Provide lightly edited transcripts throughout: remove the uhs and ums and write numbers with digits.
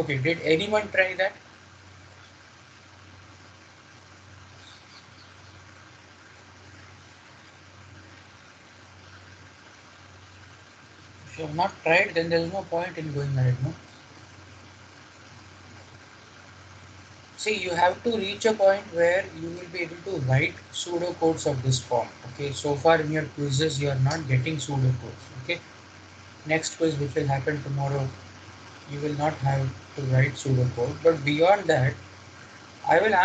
Okay, did anyone try that? If you have not tried, then there is no point in going ahead, no? See, you have to reach a point where you will be able to write pseudocodes of this form. Okay, so far in your quizzes, you are not getting pseudocodes. Okay, next quiz, which will happen tomorrow, you will not have to write pseudocode. But beyond that, I will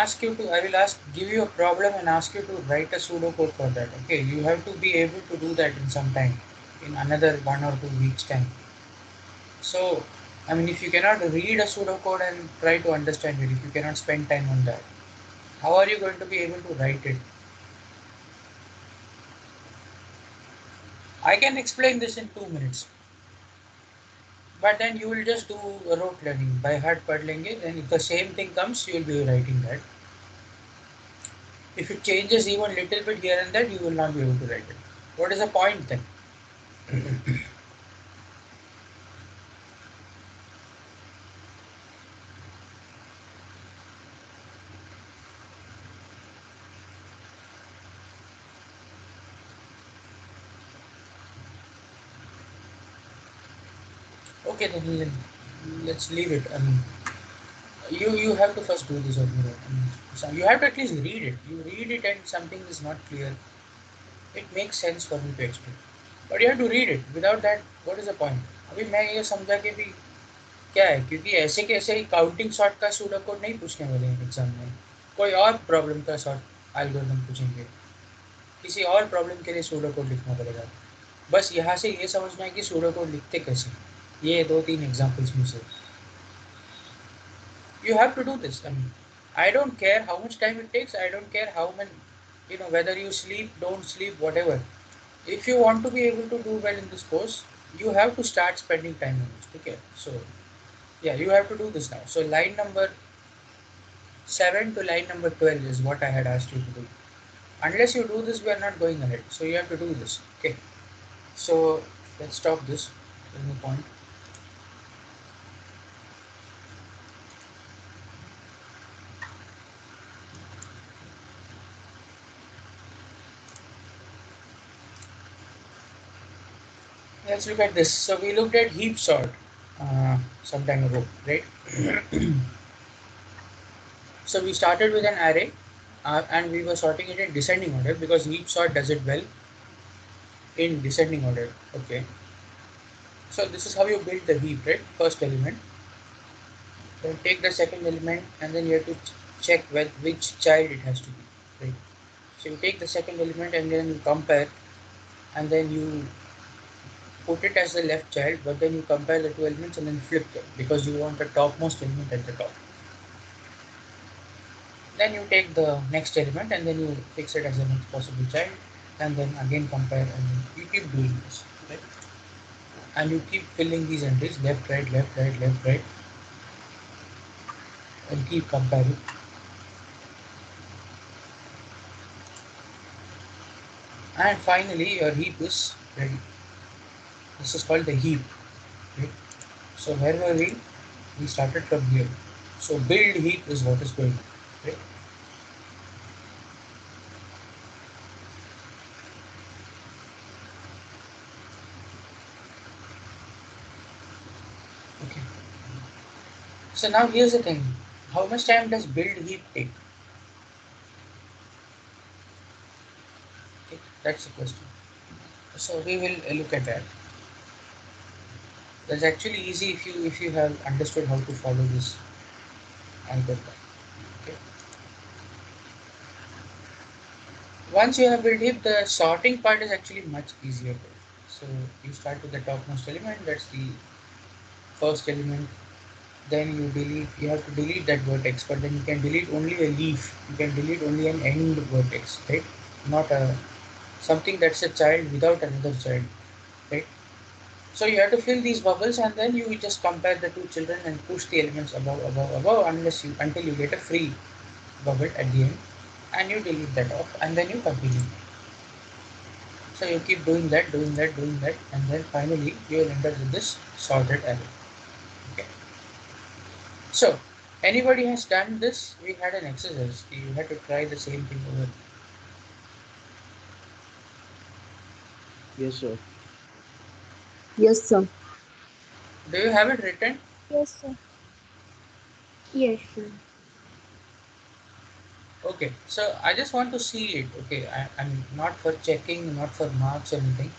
give you a problem and ask you to write a pseudocode for that. Okay, you have to be able to do that in some time, in another 1 or 2 weeks time. So, I mean, if you cannot read a pseudocode and try to understand it, if you cannot spend time on that, how are you going to be able to write it? I can explain this in 2 minutes, but then you will just do rote learning by heart pad lenge, and if the same thing comes, you will be writing that. If it changes even little bit here and there, you will not be able to write it. What is the point then? Okay, then let's leave it. I mean, you have to first do this on your own. I mean, so you have to at least read it. You read it and something is not clear. It makes sense for me to explain. But you have to read it. Without that, what is the point? अभी मैं ये समझा कि भी क्या है, क्योंकि ऐसे कैसे काउंटिंग सॉर्ट का सूडो कोड नहीं पूछने वाले हैं एग्जाम में. कोई और प्रॉब्लम का सॉर्ट एल्गोरिथम पूछेंगे. किसी और प्रॉब्लम के लिए सूडो कोड लिखना पड़ेगा. बस यहाँ से ये समझना है कि सूडो कोड लिखते कैसे. ये 2-3 एग्जांपल्स में से you have to do this. I mean, I don't care how much time it takes. I don't care how many, whether you sleep, don't sleep, whatever. If you want to be able to do well in this course, you have to start spending time on this. Okay. So, yeah, you have to do this now. So, line number 7 to line number 12 is what I had asked you to do. Unless you do this, we are not going ahead. So, you have to do this. Okay. So, let's stop this. There's no point. Let's look at this. So, we looked at heap sort some time ago, right? So we started with an array and we were sorting it in descending order because heap sort does it well in descending order. Okay. So this is how you build the heap, right? First element. Then take the second element and then you have to check which child it has to be, right? So you take the second element and then you compare and then you put it as the left child, but then you compare the two elements and then flip them because you want the topmost element at the top. Then you take the next element and then you fix it as the next possible child and then again compare and then you keep doing this, right? And you keep filling these entries left, right, left, right, left, right, and keep comparing. And finally your heap is ready. This is called the heap, right? So where were we? We started from here. So build heap is what is going on, right? Okay. So now here's the thing. How much time does build heap take? Okay, that's the question. So we will look at that. That's actually easy if you have understood how to follow this algorithm. Okay. Once you have built it, the sorting part is actually much easier. So you start with the topmost element, that's the first element. Then you have to delete that vertex, but then you can delete only a leaf. You can delete only an end vertex, right? Not a something that's a child without another child, right? So you have to fill these bubbles and then you just compare the two children and push the elements above, above, above until you get a free bubble at the end and you delete that off and then you continue. So you keep doing that, doing that, doing that, and then finally you will end up with this sorted array. Okay. So, anybody has done this? We had an exercise. You had to try the same thing over. Yes, sir. Yes, sir. Do you have it written? Yes, sir. Yes, sir. Okay, so I just want to see it. Okay, I'm not for checking, not for marks or anything.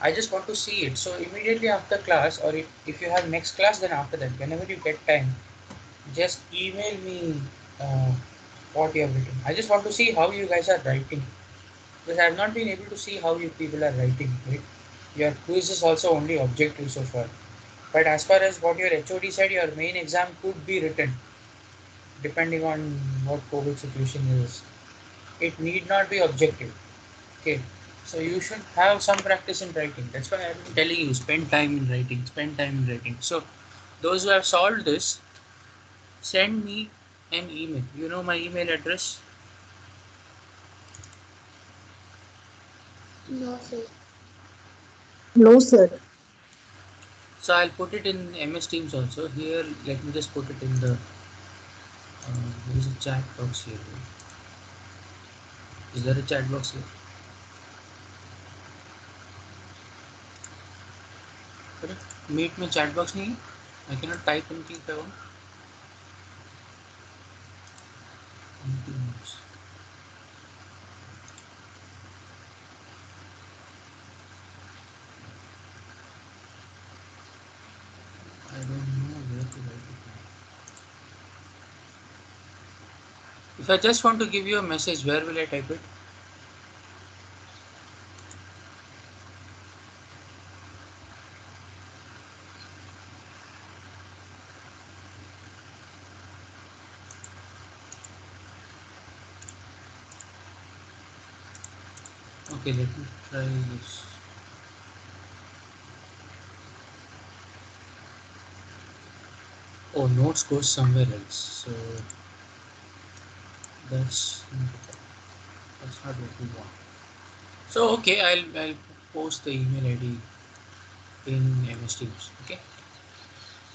I just want to see it. So immediately after class, or if you have next class, then after that, whenever you get time, just email me uh, what you have written. I just want to see how you guys are writing, because I have not been able to see how you people are writing. Right? Your quiz is also only objective so far. But as far as what your HOD said, your main exam could be written depending on what COVID situation is. It need not be objective. Okay. So you should have some practice in writing. That's why I've been telling you, spend time in writing, spend time in writing. So those who have solved this, send me an email. You know my email address. No, sir. No, sir. So I'll put it in MS Teams also. Here, let me just put it in the. There is a chat box here. Is there a chat box here? अरे meet में chat box नहीं है. I cannot type anything if I want. Anything else. I don't know where to write it now. If I just want to give you a message, where will I type it? Okay, let me try this. Oh, notes goes somewhere else. So that's that's not what we want. So okay, I'll post the email ID in MS Teams. Okay.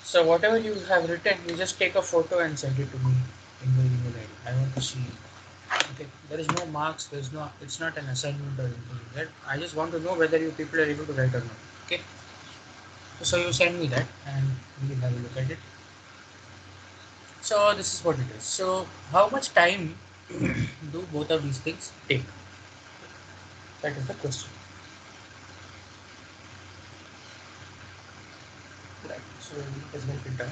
So whatever you have written, you just take a photo and send it to me in the email ID. I want to see it. Okay. There is no marks. There is no. It's not an assignment or anything like that. I just want to know whether you people are able to write or not. Okay. So you send me that, and we will have a look at it. So this is what it is. So how much time do both of these things take? That is the question. Right. So let's get it done.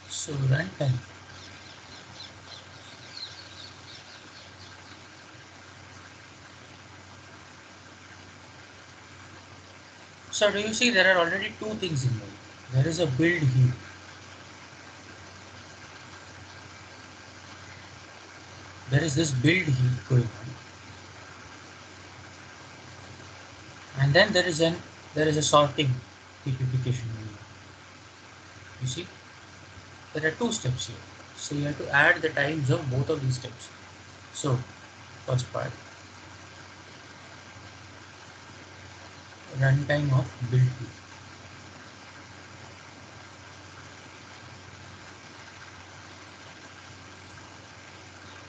So run time. So do you see there are already two things involved. There is a build heap. There is this build heap going on, and then there is a sorting heapification going on. You see, there are two steps here. So you have to add the times of both of these steps. So first part, runtime of build heap.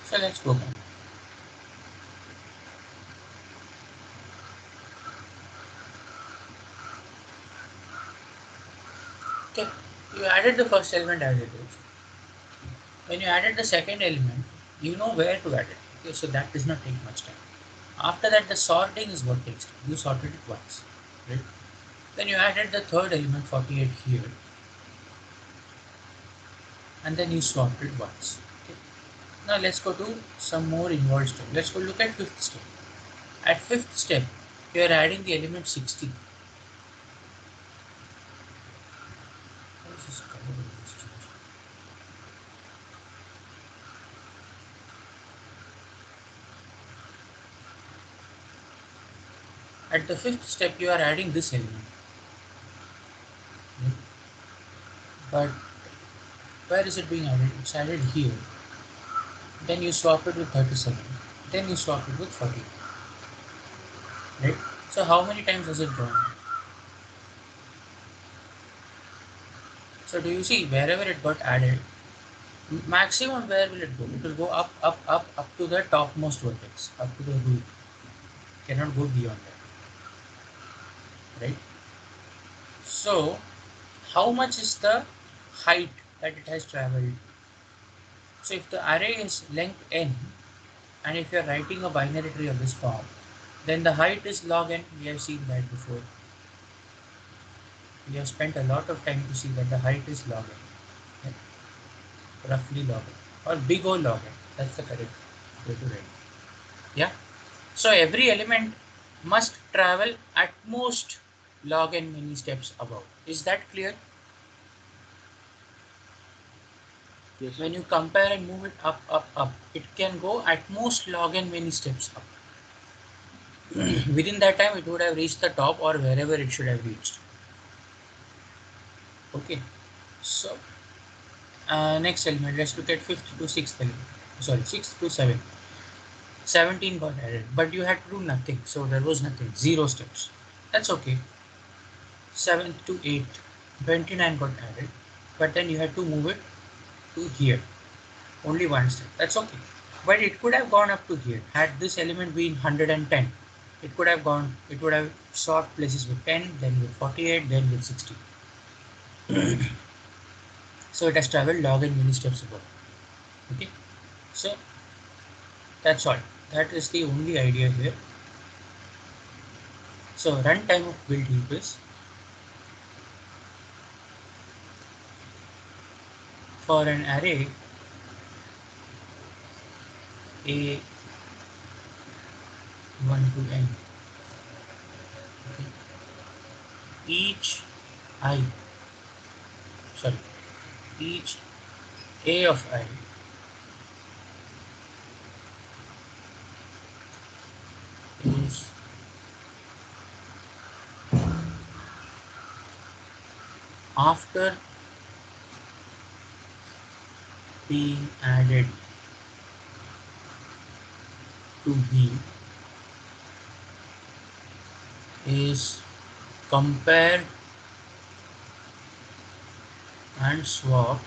So let's go back. Okay, you added the first element as it is. When you added the second element, you know where to add it. Okay, so that does not take much time. After that, the sorting is what takes time. You sorted it once, right? Then you added the third element 48 here, and then you sorted once. Okay. Now let's go to some more involved step. Let's go look at fifth step. At fifth step, you are adding the element 60. What is this color of this change? At the fifth step, you are adding this element. Right? But where is it being added? It's added here. Then you swap it with 37. Then you swap it with 40. Right? So how many times has it gone? So do you see wherever it got added, maximum where will it go? It will go up, up, up, up to the topmost vertex, up to the root. Cannot go beyond that. Right? So how much is the height that it has traveled? So if the array is length n, and if you are writing a binary tree of this form, then the height is log n. We have seen that before. We have spent a lot of time to see that the height is log n, yeah? Roughly log n, or big O log n. That's the correct way to write. Yeah. So every element must travel at most log n many steps above. Is that clear? Yes, When sir. you compare and move it up, up, up, it can go at most log n many steps up. Within that time, it would have reached the top or wherever it should have reached. Okay. So next element, let's look at fifth to sixth element. Sorry, sixth to seventh. 17 got added, but you had to do nothing. So there was nothing, 0 steps. That's okay. 7th to 8th, 29 got added, but then you had to move it to here. Only one step. That's okay. But it could have gone up to here. Had this element been 110, it could have gone, it would have swapped places with 10, then with 48, then with 60. So it has traveled log n many steps above. Okay. So that's all. That is the only idea here. So runtime of build heap is for an array a 1 to n. Okay. Each I, sorry, each a of I is after being added to B is compared and swapped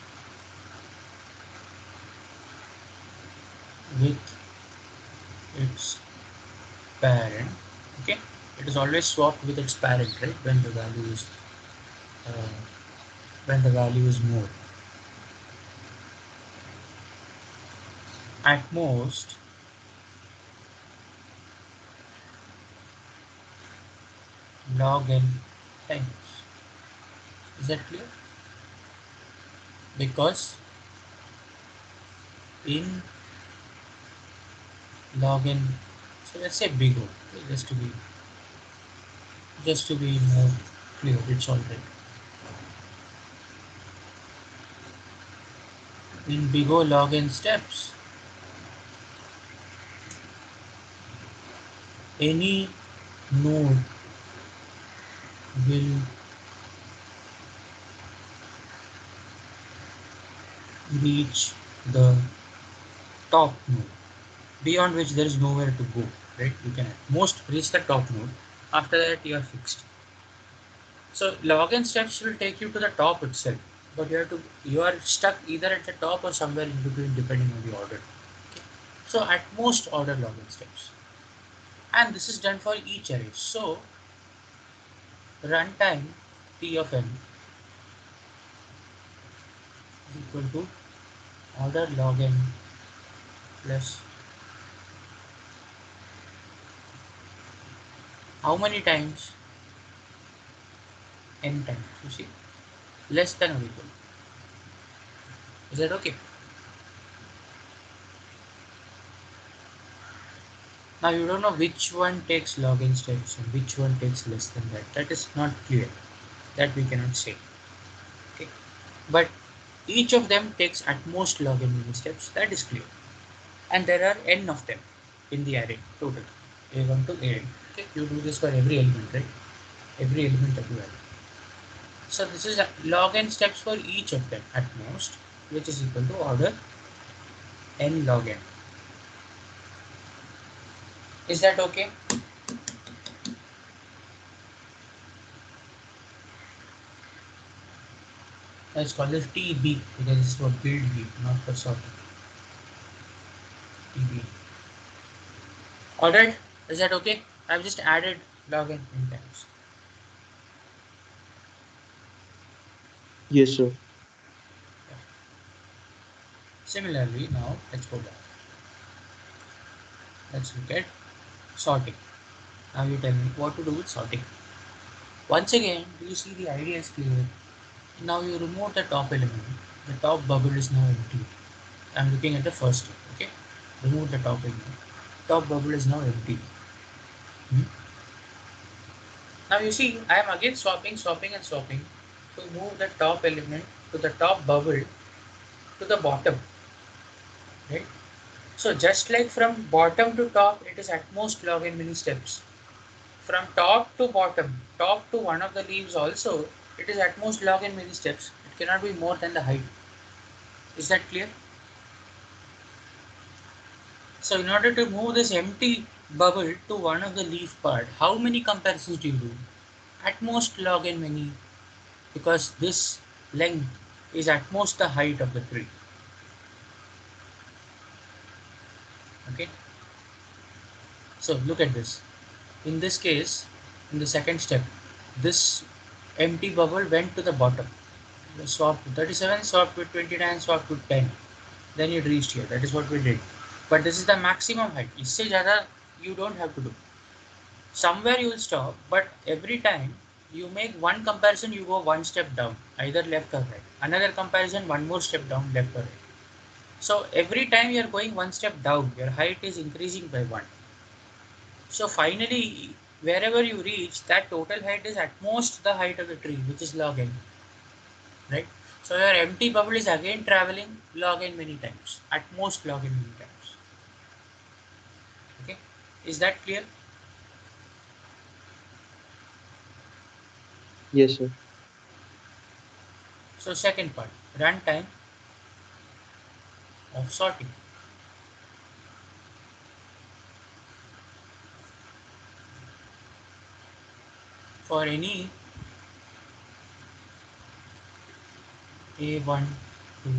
with its parent. Okay, it is always swapped with its parent, right? When the uh, value is more. At most, log n times. Is that clear? Because in log n, so let's say big O, okay, just to be more clear, it's all right. In big O log n steps, any node will reach the top node, beyond which there is nowhere to go, right? You can at most reach the top node. After that, you are fixed. So log n steps will take you to the top itself, but you are stuck either at the top or somewhere in between, depending on the order. Okay. So at most order log n steps, and this is done for each array. So runtime t of n is equal to order log n plus how many times? N times. You see, less than or equal. Is that okay? Now you don't know which one takes log n steps and which one takes less than that. That is not clear. That we cannot say. Okay, but each of them takes at most log n many steps. That is clear. And there are n of them in the array total, a1 to an. Okay, you do this for every element, right? Every element that you add. So this is log n steps for each of them at most, which is equal to order n log n. Is that okay? Let's call this TB because this is for build heap, not for sorting. TB. Alright, is that okay? I've just added log n many times. Yes, sir. Yeah. Similarly, now let's go back. Let's look at sorting. Now you tell me what to do with sorting. Once again, do you see the idea is clear? Now you remove the top element. The top bubble is now empty. I'm looking at the first step, okay? Remove the top element. Top bubble is now empty. Hmm? Now you see, I am again swapping, swapping and swapping to move the top element to the top bubble to the bottom, right? So just like from bottom to top, it is at most log n many steps. From top to bottom, top to one of the leaves also, it is at most log n many steps. It cannot be more than the height. Is that clear? So in order to move this empty bubble to one of the leaf part, how many comparisons do you do? At most log n many, because this length is at most the height of the tree. Okay. So look at this. In this case, in the second step, this empty bubble went to the bottom. Swapped to 37, swapped with 29, swapped with 10. Then it reached here. That is what we did. But this is the maximum height. इससे ज़्यादा you don't have to do. Somewhere you will stop, but every time you make one comparison, you go one step down, either left or right. Another comparison, one more step down, left or right. So every time you are going one step down, your height is increasing by one. So finally, wherever you reach, that total height is at most the height of the tree, which is log n, right? So your empty bubble is again traveling log n many times, at most log n many times. Okay, is that clear? Yes, sir. So second part, runtime of sorting. For any a1 to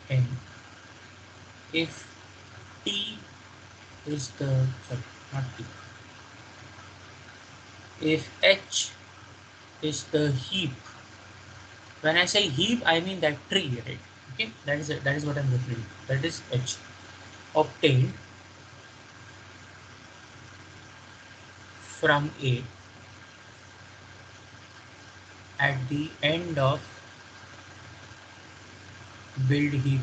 n, if t is the, sorry, not t, if h is the heap. When I say heap, I mean that tree, right? Okay, that is what I'm referring to. That is h obtained from a at the end of build heap.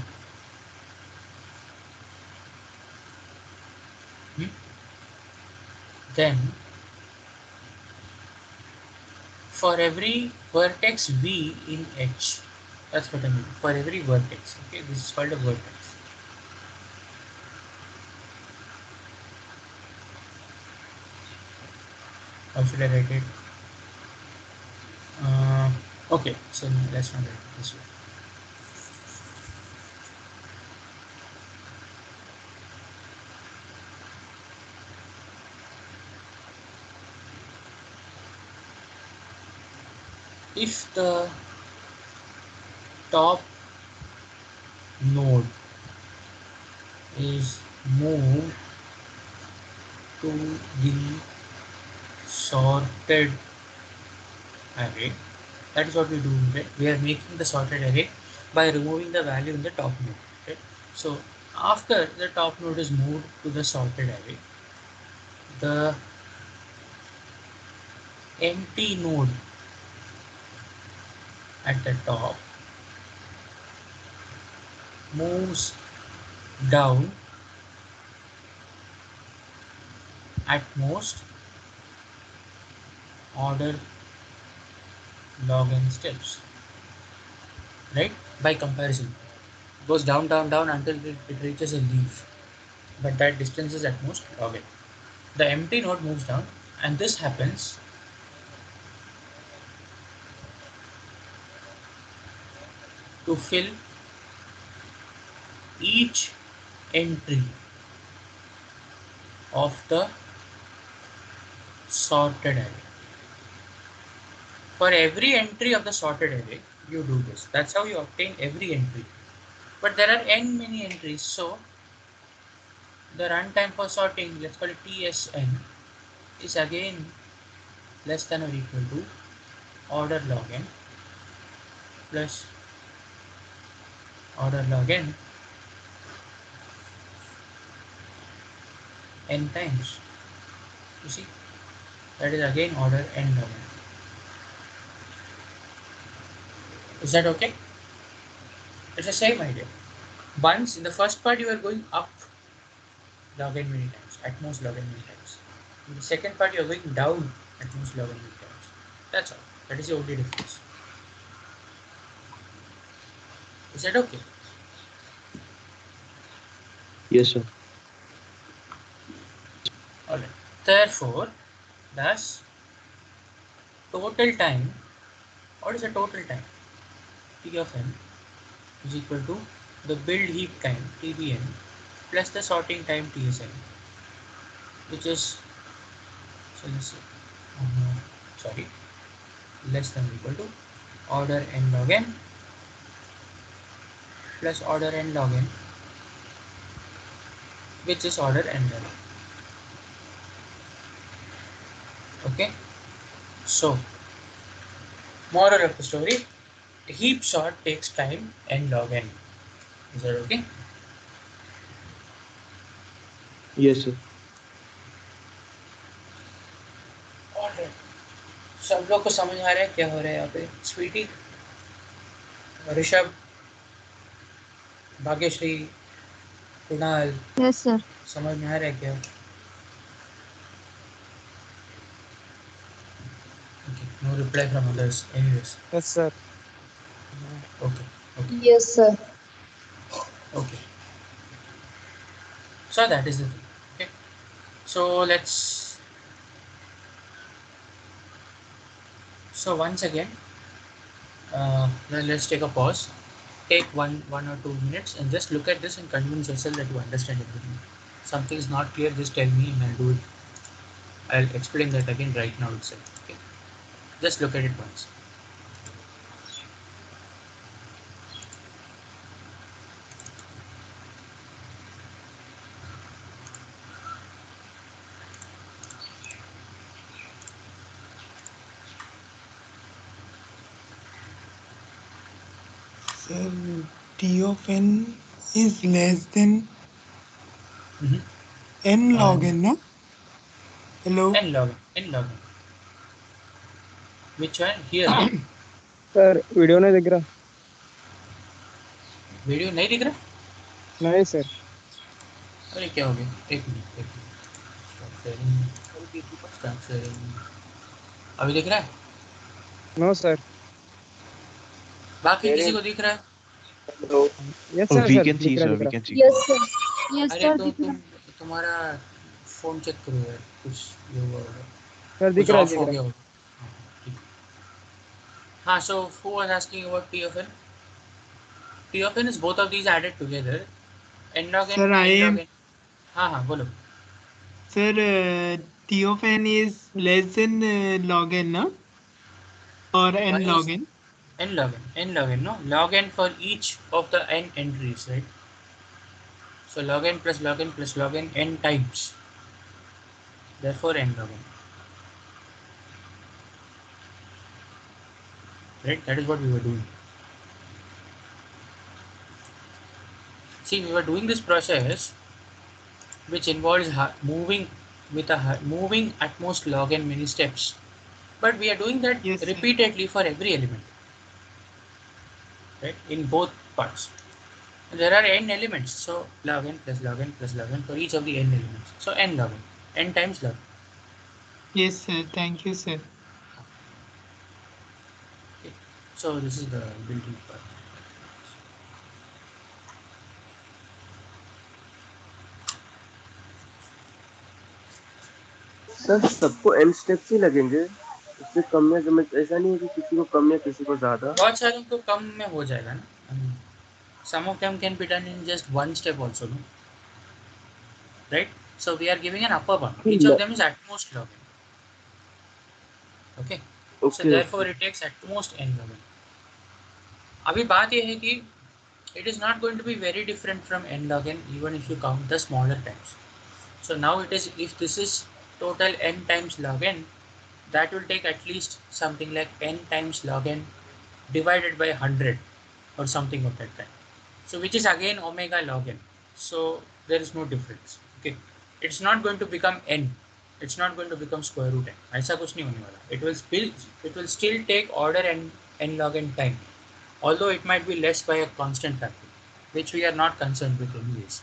Hmm? Then for every vertex v in h, that's what I mean. For every vertex, okay, this is called a vertex. How should I write it? Okay, so let's not write it this way. If the top node is moved to the sorted array, that is what we do, right? We are making the sorted array by removing the value in the top node, right? So after the top node is moved to the sorted array, the empty node at the top moves down at most order log n steps, right? By comparison, it goes down, down, down until it reaches a leaf, but that distance is at most log n. The empty node moves down And this happens to fill each entry of the sorted array. For every entry of the sorted array, you do this. That's how you obtain every entry. But there are n many entries, so the runtime for sorting, let's call it TSN, is again less than or equal to order log n plus order log n n times. You see, that is again order n log n. Is that okay? It's the same idea. Once in the first part you are going up log n many times, at most log n many times. In the second part you are going down at most log n many times. That's all. That is the only difference. Is that okay? Yes, sir. Alright. Therefore, thus total time, what is the total time? T of n is equal to the build heap time TBN plus the sorting time TSN, which is, so let's say, sorry, less than or equal to order n log n plus order n log n, which is order n log n. Okay, so moral of the story, heap sort takes time n log n. Is that okay? Yes, sir. Alright. सब लोग को समझ आ रहा है क्या हो रहा है यहाँ पे? Sweety, Rishabh, Bhagyashree, Kunal, Yes, sir. समझ में आ रहा है क्या? Okay, no reply from others. Anyways, Yes, sir. okay, okay, Yes, sir. okay. So that is the thing. Okay. So let's. So once again, now let's take a pause. Take one or 2 minutes and just look at this and convince yourself that you understand everything. Something is not clear, just tell me and I'll do it. I'll explain that again right now itself. Okay. Just look at it once. Sir, T of n is less than Mm-hmm. n log n, no? Hello? N log n. N log n. Which one? Here, no? Sir video नहीं दिख रहा. Video नहीं दिख रहा? नहीं sir. अरे क्या हो गया? एक मिनट, एक minute. Stop sharing. Stop sharing. अभी दिख रहा है? No sir. बाकी किसी को दिख रहा है? Yes Oh, sir we sir can see, दिख रहा sir. दिख We रहा. can see. Yes, sir. Yes, अरे sir. तो तुम्हारा फोन चेक करो यार, कुछ ये हुआ होगा, सर कुछ दिख रहा ऑफ दिख हो रहा. गया होगा. हाँ, ठीक. हाँ, so who was asking about T of n? T of n is both of these added together. N log n, Sir, I n log am. n. हाँ हाँ बोलो. Sir, T of n is less than log n, no? Or Why n is log n? n log n? N log n, no? Log n for each of the n entries, right? So log n plus log n plus log n times. Therefore n log n. Right? That is what we were doing. See, we were doing this process which involves moving with a moving at most log n many steps. But we are doing that Yes, sir. repeatedly for every element, right? In both parts. There are n elements, so log n plus log n plus log n for each of the n elements. So n log n times log n. Yes, sir. Thank you, sir. Okay. So this is the built-in part. Sir सबको N steps ही लगेंगे, उससे कम या कम ऐसा नहीं है कि किसी को कम या किसी को ज्यादा। बहुत सारों को कम में हो जाएगा ना. Some of them can be done in just one step also, no? Right? So we are giving an upper bound. Each of them is at most login. Okay. So okay therefore okay it takes at most n login. अभी बात ये है कि it is not going to be very different from n login even if you count the smaller times. So now it is, if this is total n times login, that will take at least something like n times login divided by 100 or something of that kind. So which is again omega log n. So there is no difference. Okay, it's not going to become n. It's not going to become square root n. ऐसा कुछ नहीं होने वाला. It will still take order n log n time, although it might be less by a constant factor, which we are not concerned with anyways.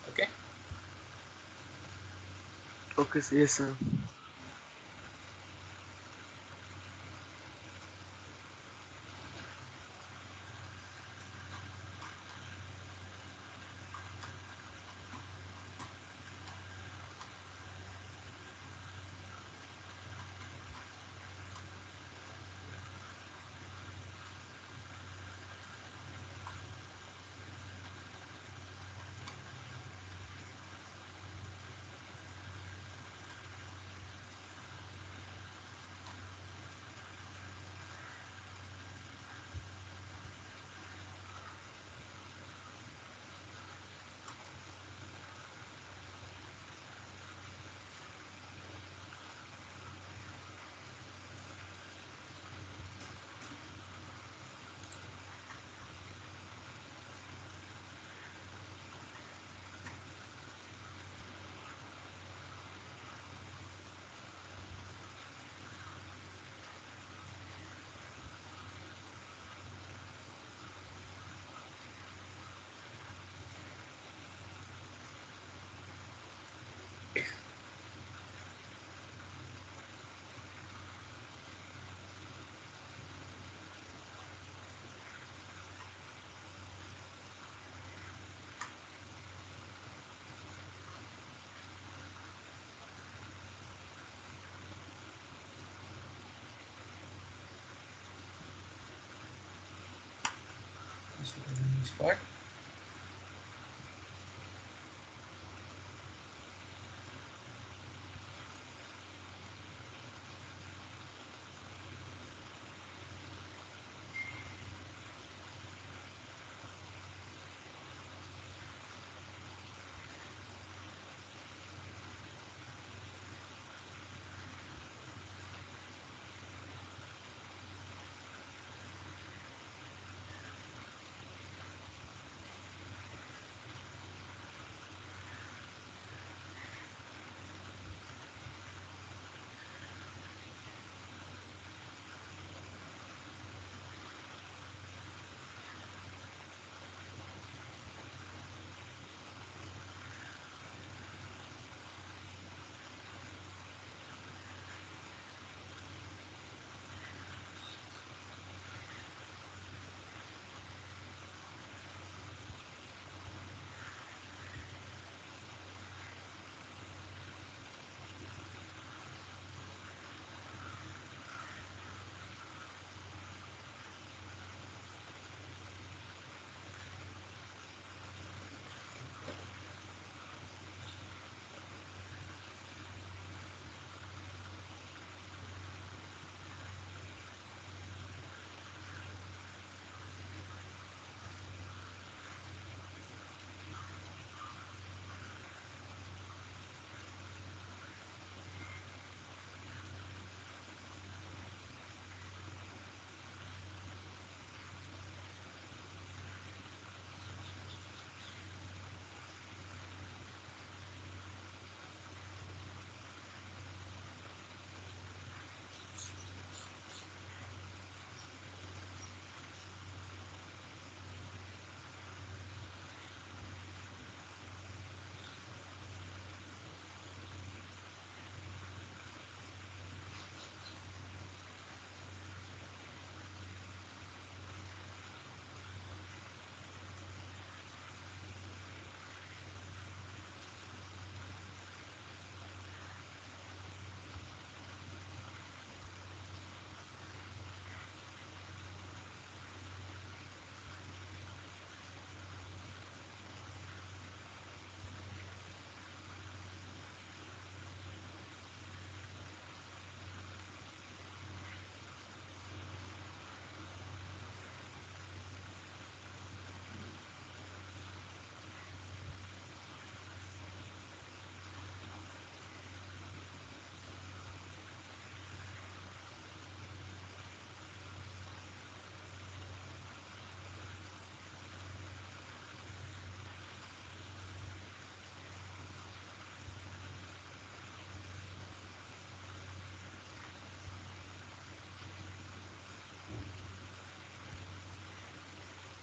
Okay. Okay yes sir. Let's look at the next part.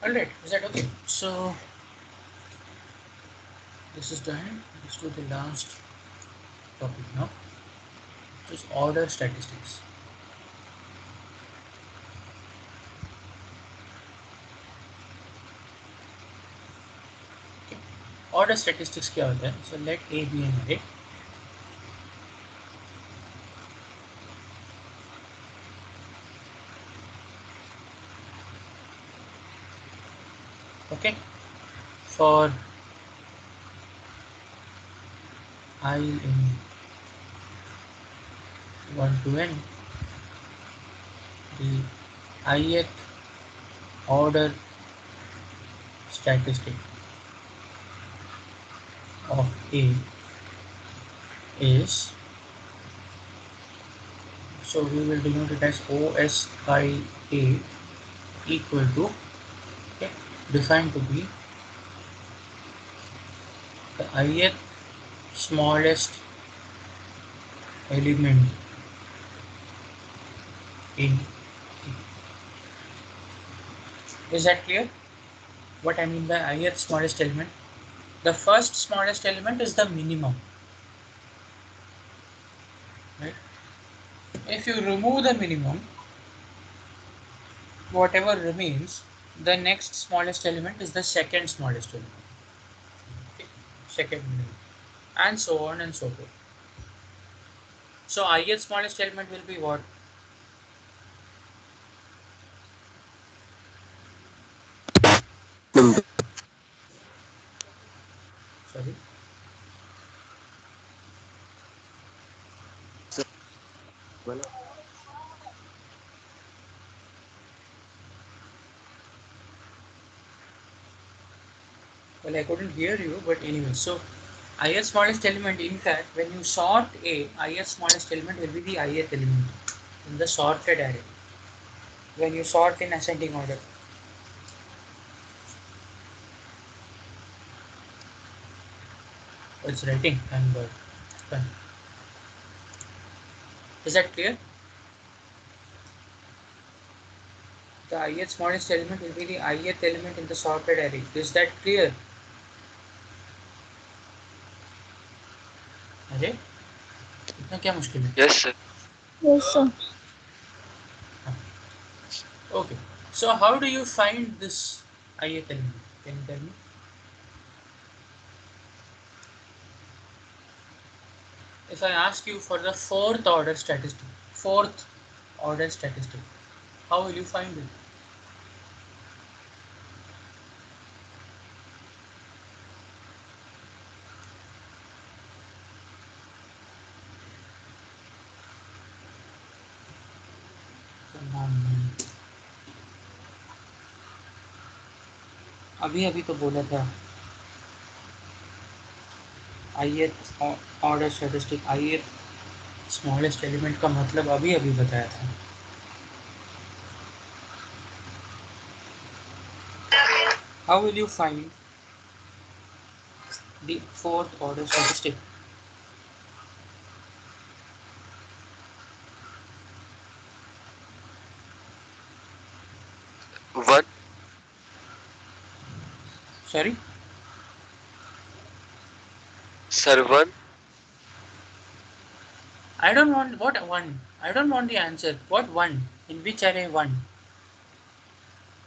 Alright, is that okay? So this is done. Let's do the last topic now, which is order statistics. Okay. Order statistics क्या होता है? So let A be an array. Okay. For I in 1 to n, the ith order statistic of A is, so we will denote it as OSIA equal to, okay, defined to be the ith smallest element in A. Is that clear? What I mean by ith smallest element? The first smallest element is the minimum, right? If you remove the minimum, whatever remains, the next smallest element is the second smallest element. Okay? Second minimum, and so on and so forth. So ith smallest element will be what? Number. Sorry. One. Well, I couldn't hear you, but anyway, so ith smallest element, in fact, when you sort A, ith smallest element will be the ith element in the sorted array. When you sort in ascending order. It's writing and fine. Is that clear? The ith smallest element will be the ith element in the sorted array. Is that clear? अरे इतना क्या मुश्किल है? Yes, sir. Yes, sir. Okay. So how do you find this ith element? Can you tell me? If I ask you for the fourth order statistic, how will you find it? Come on, man. अभी अभी तो बोला था ith order statistic, ith smallest element का मतलब अभी अभी बताया था. How will you find the fourth order statistic? One. Sorry? Sir, one. I don't want what one. I don't want the answer. What one? In which array one?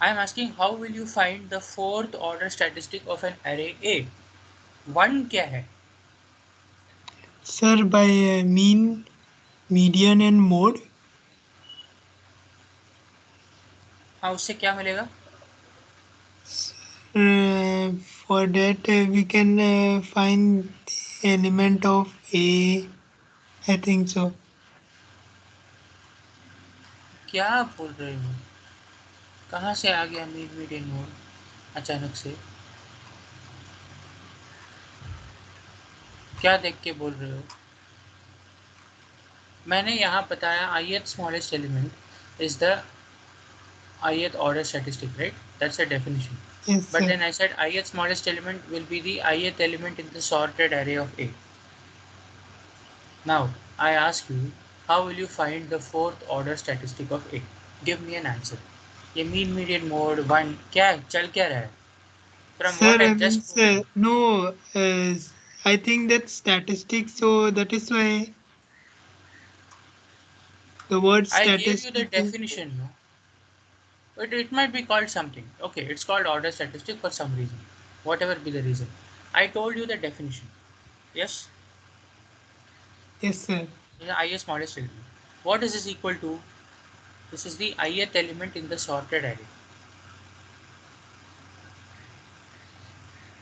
I am asking how will you find the fourth order statistic of an array A? One क्या है? Sir, by mean, median and mode. हाँ, उससे क्या मिलेगा? For that we can find the element of A. I think so. क्या आप बोल रहे हो? कहाँ से आ गया मीडियन मोड अचानक से? क्या देख के बोल रहे हो? मैंने यहाँ बताया ith smallest element is the ith order statistic, right? That's a definition. Yes, But sir. then I said ith smallest element will be the ith element in the sorted array of A. Now, I ask you, how will you find the fourth order statistic of A? Give me an answer. ये mean median mode 1 क्या चल क्या रहा है? From Sir, what I I just means told you. no. I think that's statistics, so that is why the word I gave you the statistic is. definition, no? But it might be called something. Okay, it's called order statistic for some reason. Whatever be the reason. I told you the definition. Yes? Yes, sir. The ith modest element. What is this equal to? This is the ith element in the sorted array.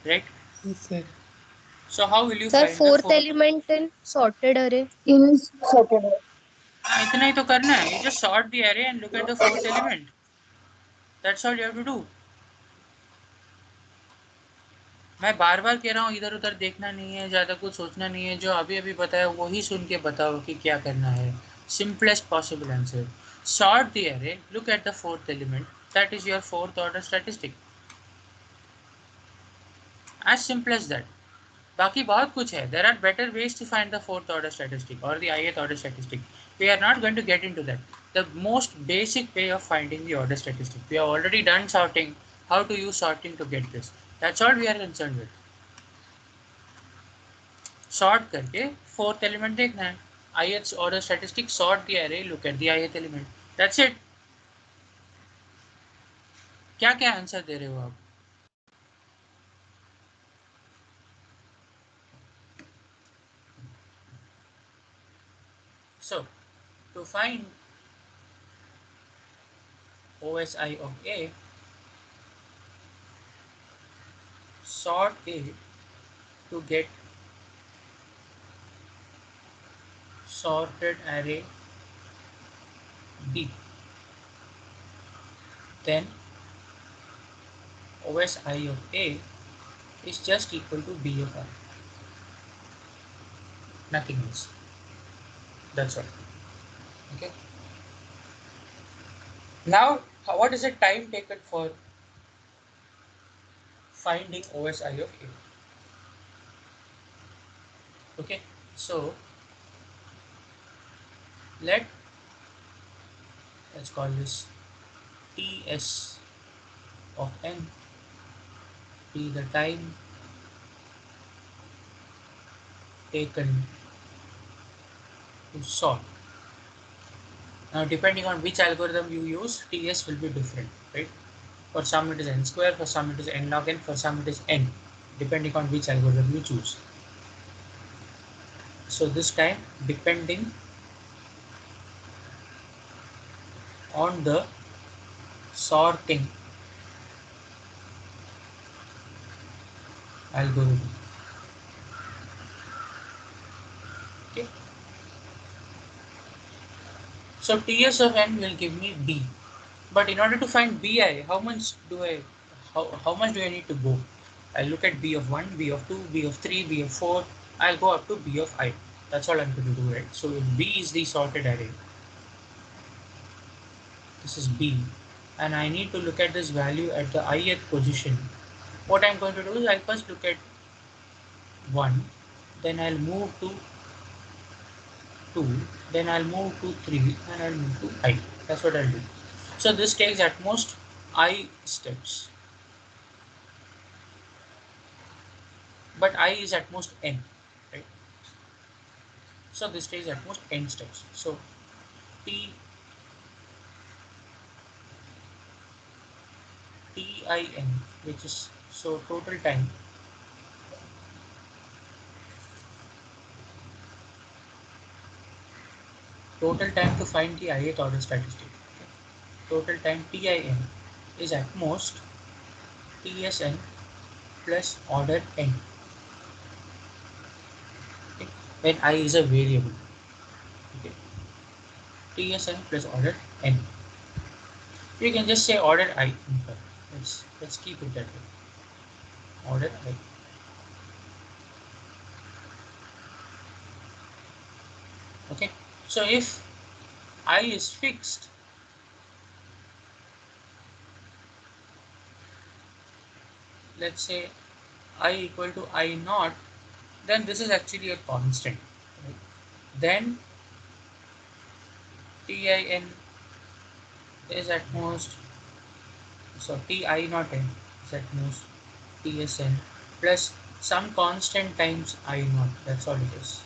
Right? Yes, sir. So how will you Sir, find the fourth fourth? element in sorted array. In Saturday. हाँ, इतना ही तो करना है. You just sort the array and look at the fourth element. That's all you have to do. मैं बार बार कह रहा हूँ इधर उधर देखना नहीं है, ज़्यादा कुछ सोचना नहीं है, जो अभी अभी बताया वही सुन के बताओ कि क्या करना है. Simplest possible answer. Sort the array, look at the fourth element. That is your fourth order statistic. As simple as that. बाकी बहुत कुछ है. There are better ways to find the fourth order statistic or the ith order statistic. We are not going to get into that. The most basic way of finding the order statistic. We have already done sorting. How to use sorting to get this. That's all we are concerned with. Sort करके fourth element देखना है. ith order statistic, sort the array, look at the ith element. That's it. क्या क्या answer दे रहे हो आप? So, to find OSI of A, sort A to get sorted array B. Then OSI of A is just equal to B of I. Nothing else. That's all. Okay. Now, what is the time taken for finding OSI of A? Okay. So let's call this Ts of n be the time taken to sort. Now, depending on which algorithm you use, Ts will be different, right? For some it is n square, for some it is n log n, for some it is n, depending on which algorithm you choose. So this time, depending on the sorting algorithm. Okay. So Ts of n will give me B. But in order to find Bi, how much do I need to go? I'll look at B of 1, B of 2, B of 3, B of 4. I'll go up to B of I. That's all I'm going to do, right? So B is the sorted array. This is B. And I need to look at this value at the ith position. What I'm going to do is I'll first look at 1, then I'll move to 2, then I'll move to 3, and I'll move to I. That's what I'll do. So this takes at most I steps. But I is at most n, right? So this takes at most n steps. So T TIN, which is so total time to find the ith order statistic. Total time TIN is at most TSN plus order n. Okay. When I is a variable. Okay. TSN plus order n. You can just say order I. Let's keep it that way. Order I. Okay. So if I is fixed, let's say I equal to I naught, then this is actually a constant. Right? Then TIN is at most So Ti naught n is at most Tsn plus some constant times I naught. That's all it is.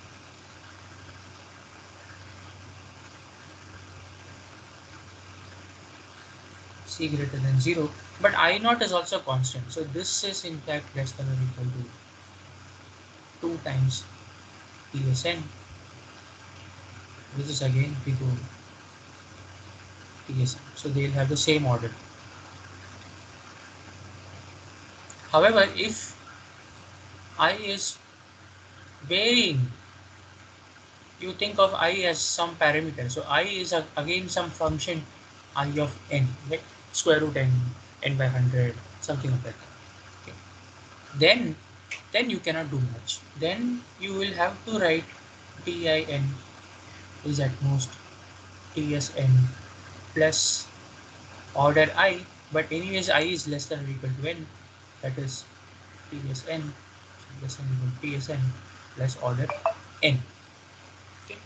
C greater than 0, but I naught is also constant. So this is in fact less than or equal to 2 times Tsn, which is again big over Tsn. So they'll have the same order. However, if I is varying, you think of I as some parameter. So I is again some function I of n, like square root n, n by 100, something like that. Okay. Then you cannot do much. Then you will have to write Tin is at most Tsn plus order I, but anyways I is less than or equal to n, that is Tsn less than or equal to Tsn plus order n. Okay,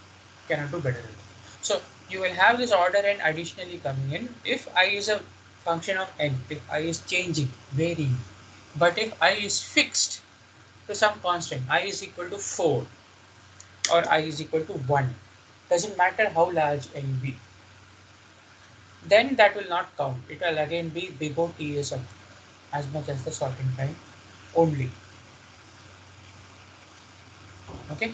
cannot do better than that. So you will have this order n additionally coming in if I is a function of n, if I is changing, varying. But if I is fixed to some constant, I is equal to 4 or I is equal to 1, doesn't matter how large n be, then that will not count. It will again be big O Ts of as much as the sorting time only. Okay,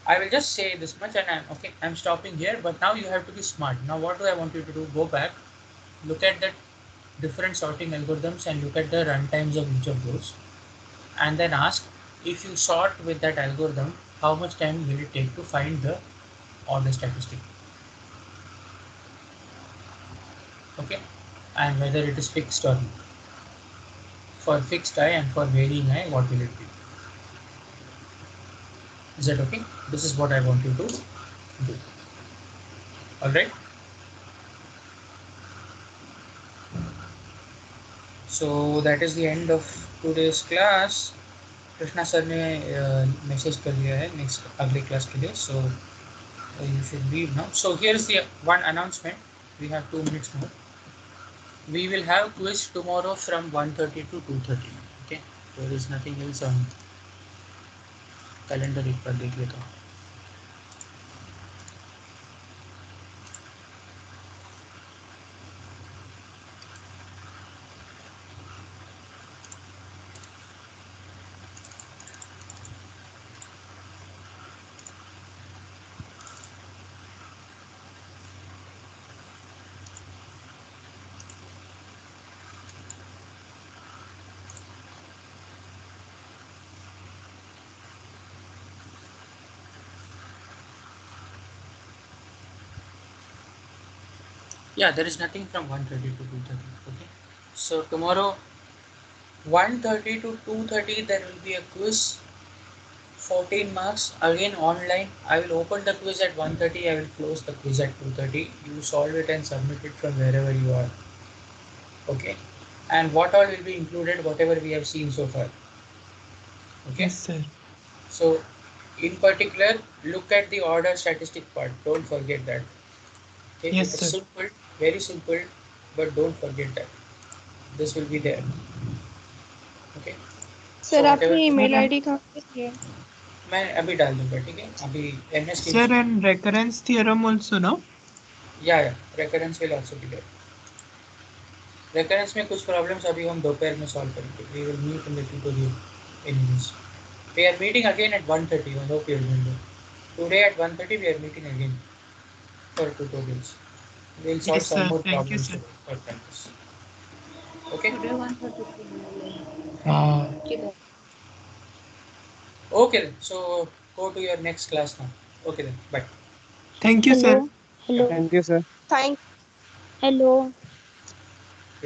I will just say this much and I'm stopping here, but now you have to be smart. Now what do I want you to do? Go back, look at the different sorting algorithms and look at the runtimes of each of those, and then ask, if you sort with that algorithm, how much time will it take to find the order statistic? Okay, and whether it is fixed or not. For fixed I and for varying I, what will it be? Is that okay? This is what I want you to do. Alright. So that is the end of today's class. Krishna sir ने message कर दिया है next अगले class के लिए, सो you should leave now. So here's the one announcement. We have 2 minutes more. We will have quiz tomorrow from 1:30 to 2:30. Okay, there is nothing else on calendar. एक बार देख लेता हूँ. Yeah, there is nothing from 1:30 to 2:30. Okay, so tomorrow 1:30 to 2:30 there will be a quiz, 14 marks, again online. I will open the quiz at 1:30. I will close the quiz at 2:30. You solve it and submit it from wherever you are. Okay, and what all will be included, whatever we have seen so far. Okay. Yes, sir. So in particular, look at the order statistic part. Don't forget that. Okay, Yes, it is sir. simple, very simple, but don't forget that. This will be there. Okay. Sir So आपने whatever email ID कहाँ पे दी है? मैं अभी डाल दूंगा, ठीक है? अभी MS Sir, Teams. and recurrence theorem also, no? Yeah, recurrence will also be there. Recurrence में कुछ problems अभी हम दोपहर में solve करेंगे. We will meet in the tutorial anyways. We are meeting again at 1:30. I hope you remember. Today at 1:30 we are meeting again for tutorials. We'll solve Yes, some sir. more Thank you, problems sir. today for practice. Okay? Today 1:30 p.m. Uh, Okay then. So go to your next class now. Okay then. Bye. Thank you, hello sir. Hello Thank you, sir. Thank hello